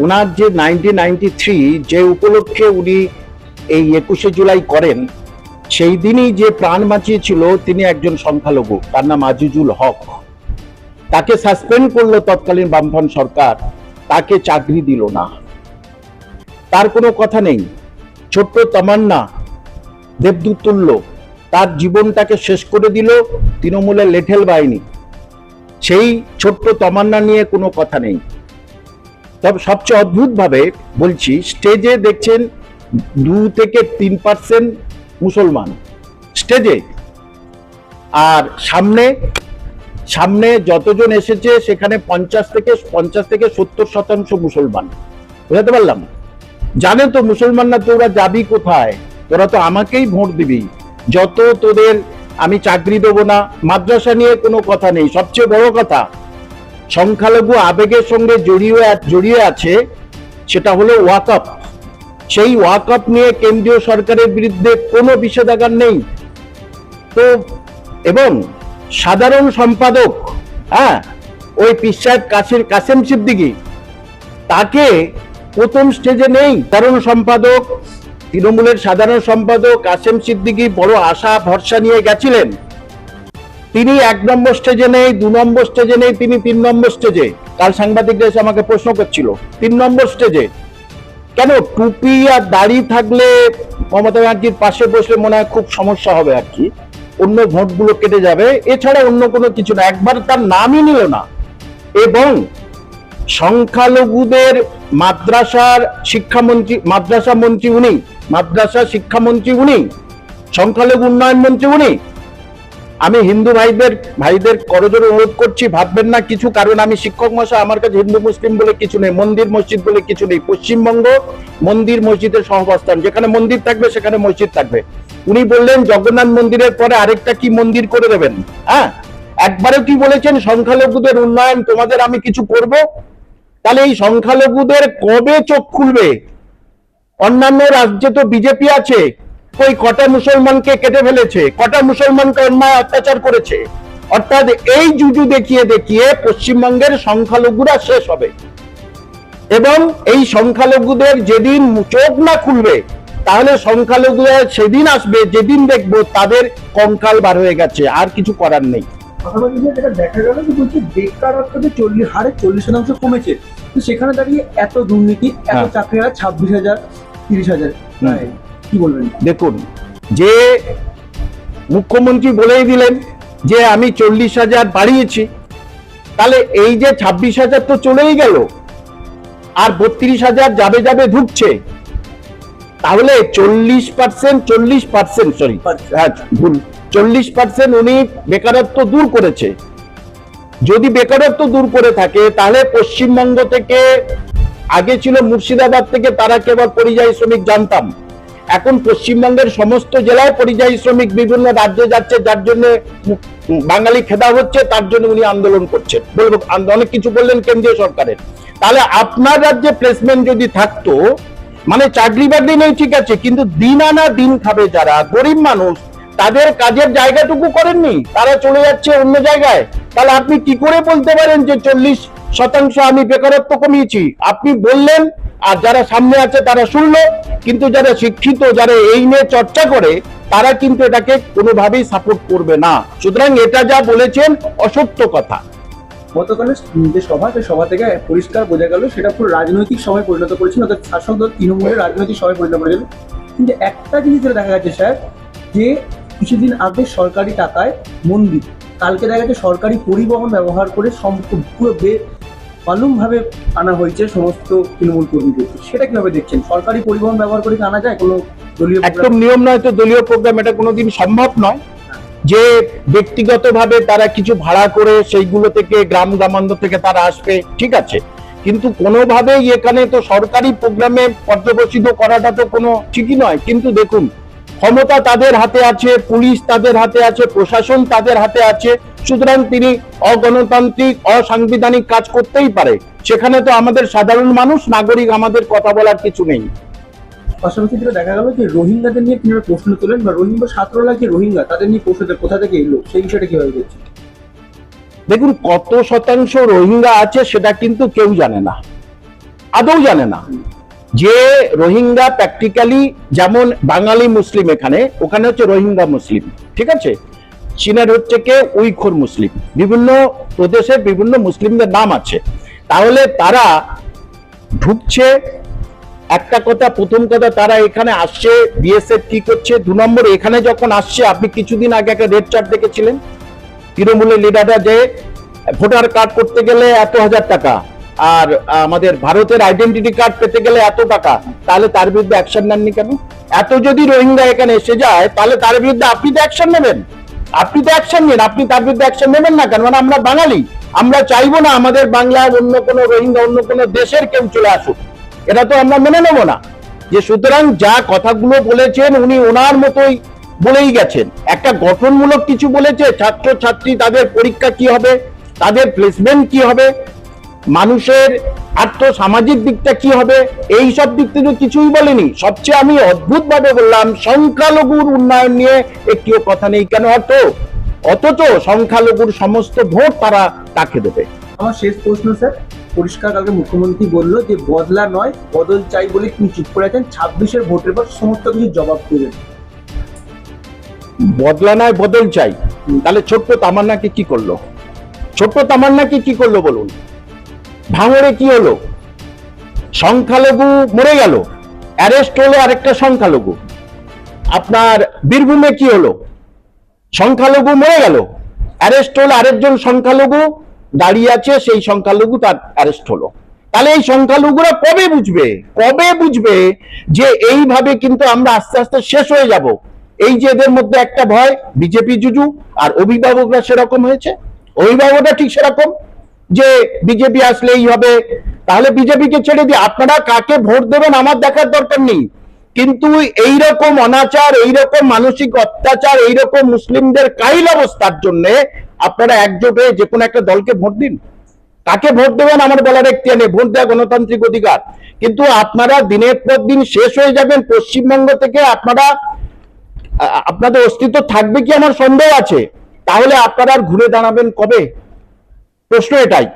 ওনার যে 1993 যে উপলক্ষে উনি এই 21শে জুলাই করেন, সেই দিনই যে প্রাণ বাঁচিয়েছিল তিনি একজন সংখ্যালঘু, তার নাম আজিজুল হক। তাকে সাসপেন্ড করলো তৎকালীন বামফ্রন্ট সরকার, তাকে চাকরি দিল না। তার কোনো কথা নেই। ছোট্ট তামান্না দেবদূত তুল্য তার জীবনটাকে শেষ করে দিল তৃণমূলের লেঠেল বাহিনী। সেই ছোট্ট তামান্না নিয়ে কোনো কথা নেই। তবে সবচেয়ে অদ্ভুত ভাবে বলছি, স্টেজে দেখছেন 2 থেকে 3% মুসলমান স্টেজে, আর সামনে যতজন এসেছে সেখানে 50 থেকে 70% মুসলমান। বুঝতে পারলাম? জানে তো মুসলমান না, তোরা যাবি কোথায়? তোরা তো আমাকেই ভোট দিবি। যত তোদের আমি চাকরি দেবো না, মাদ্রাসা নিয়ে কোনো কথা নেই। সবচেয়ে বড় কথা, সংখ্যালঘু আবেগের সঙ্গে জড়িয়ে আছে, সেটা হলো ওয়াকফ। সেই ওয়াকফ নিয়ে কেন্দ্রীয় সরকারের বিরুদ্ধে কোনো বিষেধাজ্ঞা নেই তো। এবং সাধারণ সম্পাদক, ওই পীর সাহেব কাসেম সিদ্দিকী, তাকে প্রথম স্টেজে নেই। সাধারণ সম্পাদক, তৃণমূলের সাধারণ সম্পাদক কাসেম সিদ্দিকী বড় আশা ভরসা নিয়ে গেছিলেন, তিনি 1 নম্বর স্টেজে নেই, 2 নম্বর স্টেজে নেই, তিনি 3 নম্বর স্টেজে। কাল সাংবাদিকরা এসে আমাকে প্রশ্ন করছিল 3 নম্বর স্টেজে কেন? টুপি আর দাড়ি থাকলে মমতা ব্যানার্জির পাশে বসলে মনে হয় খুব সমস্যা হবে আর কি, অন্য ভোটগুলো কেটে যাবে, এছাড়া অন্য কোনো কিছু না। একবার তার নামই নিল না। এবং সংখ্যালঘুদের মাদ্রাসা শিক্ষামন্ত্রী উনি, সংখ্যালঘু উন্নয়ন মন্ত্রী উনি। আমি হিন্দু ভাইদের করজোড়ে অনুরোধ করছি, ভাববেন না কিছু, কারণ আমি শিক্ষক মশাই, আমার কাছে হিন্দু মুসলিম বলে কিছু নেই, মন্দির মসজিদ বলে কিছু নেই। পশ্চিমবঙ্গ মন্দির মসজিদের সহাবস্থান, যেখানে মন্দির থাকবে সেখানে মসজিদ থাকবে। উনি বললেন জগন্নাথ মন্দিরের পরে আরেকটা কি মন্দির করে দেবেন? একবারও কি বলেছেন সংখ্যালঘুদের উন্নয়ন তোমাদের আমি কিছু করব? তাহলে এই সংখ্যালঘুদের কবে চোখ খুলবে? অন্যান্য রাজ্যে তো বিজেপি আছে, ওই কটা মুসলমানকে কেটে ফেলেছে, কটা মুসলমানকে অন্যায় অত্যাচার করেছে। অর্থাৎ এই জুজু দেখিয়ে পশ্চিমবঙ্গের সংখ্যালঘুরা শেষ হবে। এবং এই সংখ্যালঘুদের যেদিন চোখ না খুলবে, তাহলে সংখ্যালঘুরা সেদিন আসবে যেদিন দেখবো তাদের কঙ্কাল বার হয়ে গেছে, আর কিছু করার নেই। যেটা দেখা গেল যে বলছি বেকারত্বতে 40% কমেছে, তো সেখানে দাঁড়িয়ে এত দুর্নীতি, এত চাকরি হারা 26,000 30,000, কি বলবেন? দেখুন, যে মুখ্যমন্ত্রী বলেই দিলেন যে আমি 40,000 বাড়িয়েছি, তাহলে এই যে 26,000 তো চলেই গেল, আর 32,000 যাবে ঢুকছে। তাহলে 40% উনি বেকারত্ব দূর করেছে। যদি বেকারত্ব দূর করে থাকে, তাহলে পশ্চিমবঙ্গ থেকে, আগে ছিল মুর্শিদাবাদ থেকে তারা কেবল পরিযায়ী শ্রমিক জানতাম, এখন পশ্চিমবঙ্গের সমস্ত জেলায় পরিযায়ী শ্রমিক বিভিন্ন রাজ্যে যাচ্ছে, যার জন্য বাঙালি খেদা হচ্ছে, তার জন্য উনি আন্দোলন করছেন। বলবো অনেক কিছু বললেন কেন্দ্রীয় সরকারের। তাহলে আপনার রাজ্যে প্লেসমেন্ট যদি থাকতো, মানে চাকরি বাকরি নেই ঠিক আছে, কিন্তু দিন আনা দিন খাবে যারা গরিব মানুষ, তাদের কাজের জায়গাটুকু করেননি, তারা চলে যাচ্ছে অন্য জায়গায়। তাহলে আপনি কি করে বলতে পারেন যে 40% আমি বেকারত্ব কমিয়েছি? আপনি বললেন, আর যারা সামনে আছে তারা শুনলো, কিন্তু যারা শিক্ষিত, যারা এই নিয়ে চর্চা করে, তারা কিন্তু এটাকে কোনোভাবেই সাপোর্ট করবে না। সুতরাং এটা যা বলেছেন অসত্য কথা। গতকালের যে সভা থেকে পরিষ্কার বোঝা গেল সেটা পুরো রাজনৈতিক সভায় পরিণত করেছিল, অর্থাৎ শাসক দল তৃণমূলের রাজনৈতিক সভায় পরিণত করেছিল। কিন্তু একটা জিনিস যেটা দেখা যাচ্ছে স্যার, যে কিছুদিন আগে সরকারি টাকায় মন্দির, কালকে দেখা যাচ্ছে সরকারি পরিবহন ব্যবহার করে পুরো মালুমভাবে আনা হয়েছে সমস্ত তৃণমূল কর্মীদের। সেটা কিভাবে দেখছেন? সরকারি পরিবহন ব্যবহার করে আনা যায় কোনো দলীয়? একদম নিয়ম নয় তো দলীয় প্রোগ্রাম, এটা কোনোদিন সম্ভব নয় যে ব্যক্তিগতভাবে তারা কিছু ভাড়া করে সেইগুলো থেকে গ্রামান্তর থেকে তারা আসবে, ঠিক আছে, কিন্তু কোনোভাবেই এখানে তো সরকারি প্রোগ্রামে পর্যবেসিত করাটা তো কোনো ঠিকই নয়। কিন্তু দেখুন, ক্ষমতা তাদের হাতে আছে, পুলিশ তাদের হাতে আছে, প্রশাসন তাদের হাতে আছে, সুতরাং তিনি অগণতান্ত্রিক অসাংবিধানিক কাজ করতেই পারে। সেখানে তো আমাদের সাধারণ মানুষ নাগরিক আমাদের কথা বলার কিছু নেই। পাশাপাশি যেটা দেখা গেল যে রোহিঙ্গাদের নিয়ে কিভাবে প্রশ্ন তোলেন, বা রোহিঙ্গা 17 লাখ যে রোহিঙ্গা তাদের নিয়ে প্রশ্ন কোথা থেকে এলো, সেই বিষয়টা কিভাবে দেখছেন? দেখুন, কত শতাংশ রোহিঙ্গা আছে সেটা কিন্তু কেউ জানে না। আদৌ জানে না যে রোহিঙ্গা প্র্যাকটিক্যালি যেমন বাঙালি মুসলিম এখানে, ওখানে হচ্ছে রোহিঙ্গা মুসলিম, ঠিক আছে? চীনের হচ্ছে কে উইঘুর মুসলিম, বিভিন্ন প্রদেশে বিভিন্ন মুসলিমদের নাম আছে। তাহলে তারা ঢুকছে, একটা কথা, প্রথম কথা তারা এখানে আসছে, বিএসএফ কি করছে, 2 নম্বর এখানে যখন আসছে, আপনি কিছুদিন আগে একটা রেড চার্ট দেখেছিলেন, তৃণমূলের লিডাররা যে ভোটার কার্ড করতে গেলে এত হাজার টাকা, আর আমাদের ভারতের আইডেন্টিটি কার্ড পেতে গেলে এত টাকা, তাহলে তার বিরুদ্ধে অ্যাকশন নেননি কেন? এত যদি রোহিঙ্গা এখানে এসে যায়, তাহলে তার বিরুদ্ধে আপনি তো অ্যাকশন নেবেন, আপনি তো অ্যাকশন নেন, আপনি তার বিরুদ্ধে অ্যাকশন নেবেন না কেন? মানে আমরা বাঙালি, আমরা চাইবো না আমাদের বাংলার অন্য কোনো রোহিঙ্গা অন্য কোনো দেশের কেউ চলে আসুক, এটা তো আমরা মেনে নেবো না। যে সুতরাং যা কথাগুলো বলেছেন উনি ওনার মতোই বলেই গেছেন, একটা গঠনমূলক কিছু বলেছে, ছাত্র ছাত্রী তাদের পরীক্ষা কি হবে, তাদের প্লেসমেন্ট কি হবে, মানুষের আর্থ সামাজিক দিকটা কি হবে, এই সব দিক থেকে কিছুই বলেনি। সবচেয়ে আমি অদ্ভুত ভাবে বললাম সংখ্যালঘুর উন্নয়ন নিয়ে একটিও কথা নেই কেন? অথচ সংখ্যালঘুর সমস্ত ভোট তারা কাকে দেবে? আমার শেষ প্রশ্ন স্যার, পরিষ্কার কালকে মুখ্যমন্ত্রী বললো যে বদলা নয় বদল চাই বলে তিনি চুপ করে আছেন, 26-এর ভোটের পর সমস্ত কিছু জবাব দেবেন। বদলা নয় বদল চাই, তাহলে ছোট্ট তামান্নাকে কি করলো? ছোট্ট তামান্নাকে কি করলো বলুন? ভাঙড়ে কি হলো? সংখ্যালঘু মরে গেল, অ্যারেস্ট হলো আরেকটা সংখ্যালঘু। আপনার বীরভূমে কি হলো? সংখ্যালঘু মরে গেল, অ্যারেস্ট হলো আরেকজন সংখ্যালঘু, দাঁড়িয়ে আছে সেই সংখ্যালঘু, তার অ্যারেস্ট হলো। তাহলে এই সংখ্যালঘুরা কবে বুঝবে যে এইভাবে কিন্তু আমরা আস্তে আস্তে শেষ হয়ে যাব? এই যে এদের মধ্যে একটা ভয়, বিজেপি জুজু, আর অভিভাবকরা সেরকম হয়েছে, অভিভাবকরা ঠিক সেরকম যে বিজেপি আসলেই হবে, তাহলে বিজেপিকে ছেড়ে দিয়ে আপনারা কাকে ভোট দেবেন আমার দেখার দরকার নেই, কিন্তু এইরকম অনাচার, এইরকম মানসিক অত্যাচার, এইরকম মুসলিমদের কাইল অবস্থার জন্য আপনারা একজোট হয়ে যে কোনো একটা দলকে ভোট দিন। কাকে ভোট দেবেন আমার বলার এখতিয়ার নেই, ভোট দেওয়া গণতান্ত্রিক অধিকার, কিন্তু আপনারা দিনের পর দিন শেষ হয়ে যাবেন। পশ্চিমবঙ্গ থেকে আপনাদের অস্তিত্ব থাকবে কি আমার সন্দেহ আছে। তাহলে আপনারা আর ঘুরে দাঁড়াবেন কবে? প্রশ্ন এটাই।